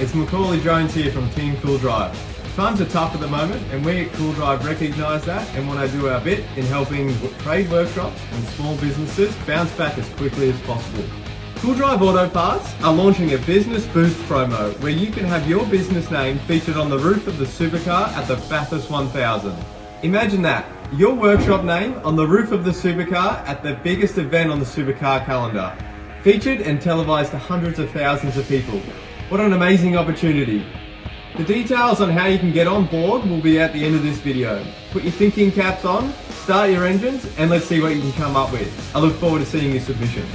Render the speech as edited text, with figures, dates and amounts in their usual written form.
it's Macaulay Jones here from Team CoolDrive. Times are tough at the moment and we at CoolDrive recognise that and want to do our bit in helping trade workshops and small businesses bounce back as quickly as possible. CoolDrive Auto Parts are launching a Business Boost promo where you can have your business name featured on the roof of the supercar at the Bathurst 1000. Imagine that, your workshop name on the roof of the supercar at the biggest event on the supercar calendar. Featured and televised to hundreds of thousands of people. What an amazing opportunity. The details on how you can get on board will be at the end of this video. Put your thinking caps on, start your engines, and let's see what you can come up with. I look forward to seeing your submission.